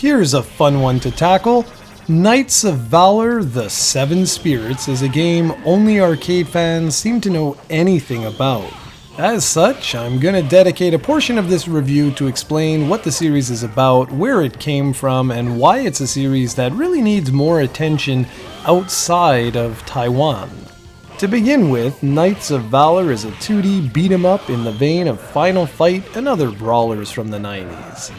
Here's a fun one to tackle. Knights of Valor: The Seven Spirits is a game only arcade fans seem to know anything about. As such, I'm gonna dedicate a portion of this review to explain what the series is about, where it came from, and why it's a series that really needs more attention outside of Taiwan. To begin with, Knights of Valor is a 2D beat-em-up in the vein of Final Fight and other brawlers from the 90s.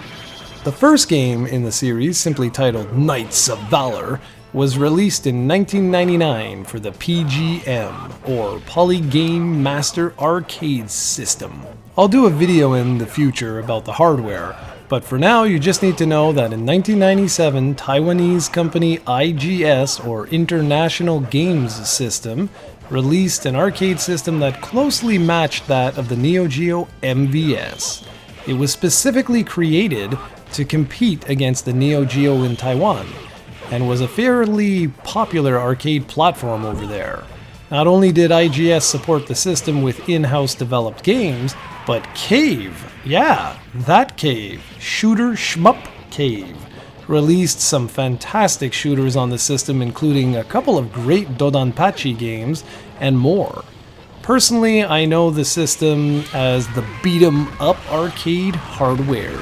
The first game in the series, simply titled Knights of Valor, was released in 1999 for the PGM, or Polygame Master Arcade System. I'll do a video in the future about the hardware, but for now you just need to know that in 1997, Taiwanese company IGS, or International Games System, released an arcade system that closely matched that of the Neo Geo MVS. It was specifically created to compete against the Neo Geo in Taiwan, and was a fairly popular arcade platform over there. Not only did IGS support the system with in-house developed games, but Cave, yeah, that Cave, Shooter Shmup Cave, released some fantastic shooters on the system, including a couple of great Dodonpachi games and more. Personally, I know the system as the beat-em-up arcade hardware.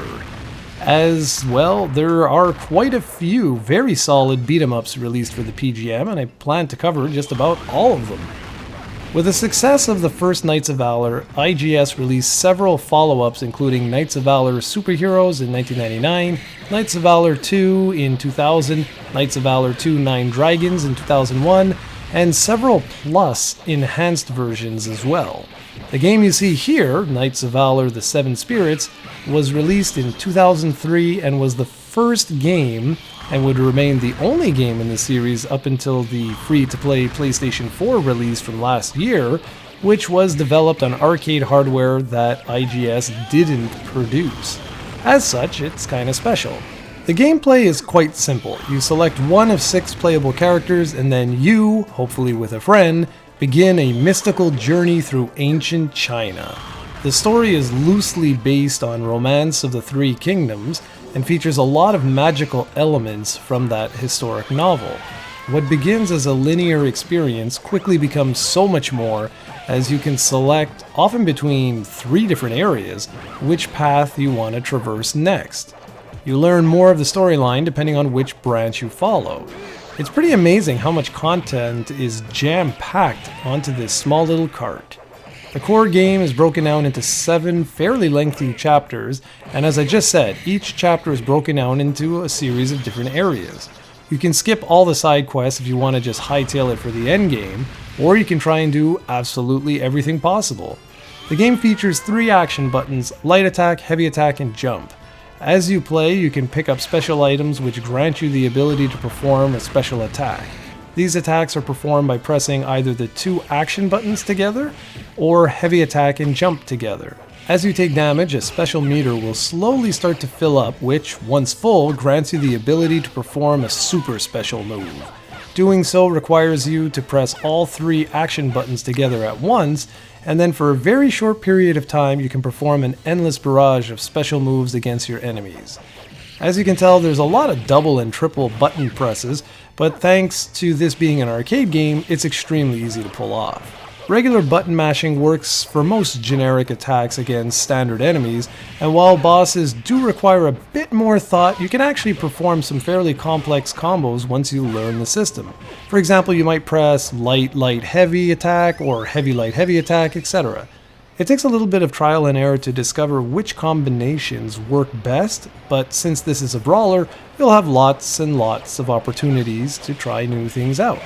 As well, there are quite a few very solid beat-em-ups released for the PGM, and I plan to cover just about all of them. With the success of the first Knights of Valor, IGS released several follow-ups including Knights of Valor Superheroes in 1999, Knights of Valor 2 in 2000, Knights of Valor 2 Nine Dragons in 2001, and several plus enhanced versions as well. The game you see here, Knights of Valor: The Seven Spirits, was released in 2003 and was the first game, and would remain the only game in the series up until the free-to-play PlayStation 4 release from last year, which was developed on arcade hardware that IGS didn't produce. As such, it's kinda special. The gameplay is quite simple. You select one of 6 playable characters, and then you, hopefully with a friend, begin a mystical journey through ancient China. The story is loosely based on Romance of the Three Kingdoms and features a lot of magical elements from that historic novel. What begins as a linear experience quickly becomes so much more, as you can select, often between 3 different areas, which path you want to traverse next. You learn more of the storyline depending on which branch you follow. It's pretty amazing how much content is jam-packed onto this small little cart. The core game is broken down into 7 fairly lengthy chapters, and as I just said, each chapter is broken down into a series of different areas. You can skip all the side quests if you want to just hightail it for the end game, or you can try and do absolutely everything possible. The game features 3 action buttons: light attack, heavy attack, and jump. As you play, you can pick up special items which grant you the ability to perform a special attack. These attacks are performed by pressing either the 2 action buttons together, or heavy attack and jump together. As you take damage, a special meter will slowly start to fill up, which, once full, grants you the ability to perform a super special move. Doing so requires you to press all 3 action buttons together at once, and then for a very short period of time you can perform an endless barrage of special moves against your enemies. As you can tell, there's a lot of double and triple button presses, but thanks to this being an arcade game, it's extremely easy to pull off. Regular button mashing works for most generic attacks against standard enemies, and while bosses do require a bit more thought, you can actually perform some fairly complex combos once you learn the system. For example, you might press light, light, heavy attack, or heavy, light, heavy attack, etc. It takes a little bit of trial and error to discover which combinations work best, but since this is a brawler, you'll have lots and lots of opportunities to try new things out.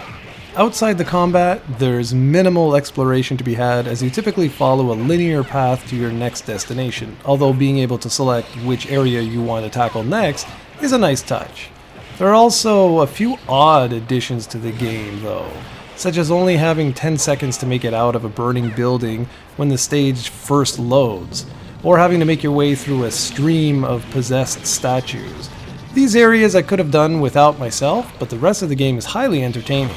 Outside the combat, there's minimal exploration to be had, as you typically follow a linear path to your next destination, although being able to select which area you want to tackle next is a nice touch. There are also a few odd additions to the game though, such as only having 10 seconds to make it out of a burning building when the stage first loads, or having to make your way through a stream of possessed statues. These areas I could have done without myself, but the rest of the game is highly entertaining.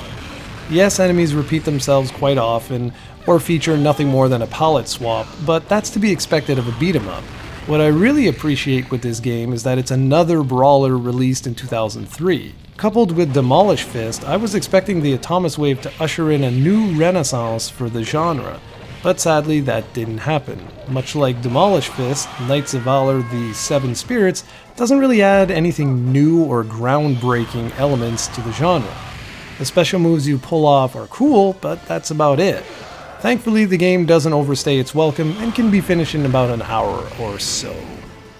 Yes, enemies repeat themselves quite often, or feature nothing more than a palette swap, but that's to be expected of a beat-em-up. What I really appreciate with this game is that it's another brawler released in 2003. Coupled with Demolish Fist, I was expecting the Atomiswave to usher in a new renaissance for the genre, but sadly that didn't happen. Much like Demolish Fist, Knights of Valour the Seven Spirits doesn't really add anything new or groundbreaking elements to the genre. The special moves you pull off are cool, but that's about it. Thankfully, the game doesn't overstay its welcome and can be finished in about an hour or so.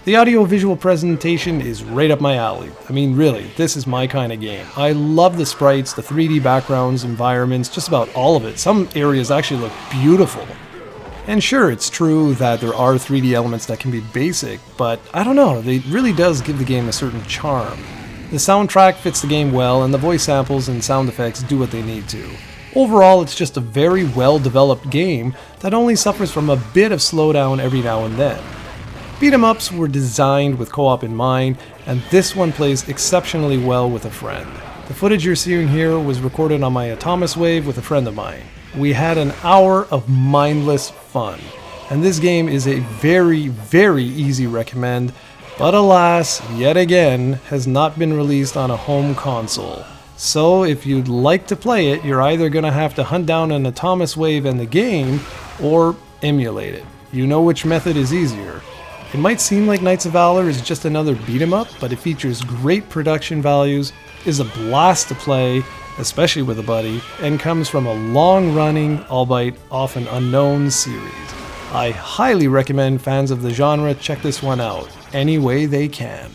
The audiovisual presentation is right up my alley. I mean, really, this is my kind of game. I love the sprites, the 3D backgrounds, environments, just about all of it. Some areas actually look beautiful. And sure, it's true that there are 3D elements that can be basic, but I don't know, it really does give the game a certain charm. The soundtrack fits the game well, and the voice samples and sound effects do what they need to. Overall, it's just a very well-developed game that only suffers from a bit of slowdown every now and then. Beat-em-ups were designed with co-op in mind, and this one plays exceptionally well with a friend. The footage you're seeing here was recorded on my Atomiswave with a friend of mine. We had an hour of mindless fun, and this game is a very, very easy recommend, but alas, yet again, has not been released on a home console. So if you'd like to play it, you're either going to have to hunt down an Atomiswave and the game, or emulate it. You know which method is easier. It might seem like Knights of Valour is just another beat-em-up, but it features great production values, is a blast to play, especially with a buddy, and comes from a long-running, albeit often unknown series. I highly recommend fans of the genre check this one out, any way they can.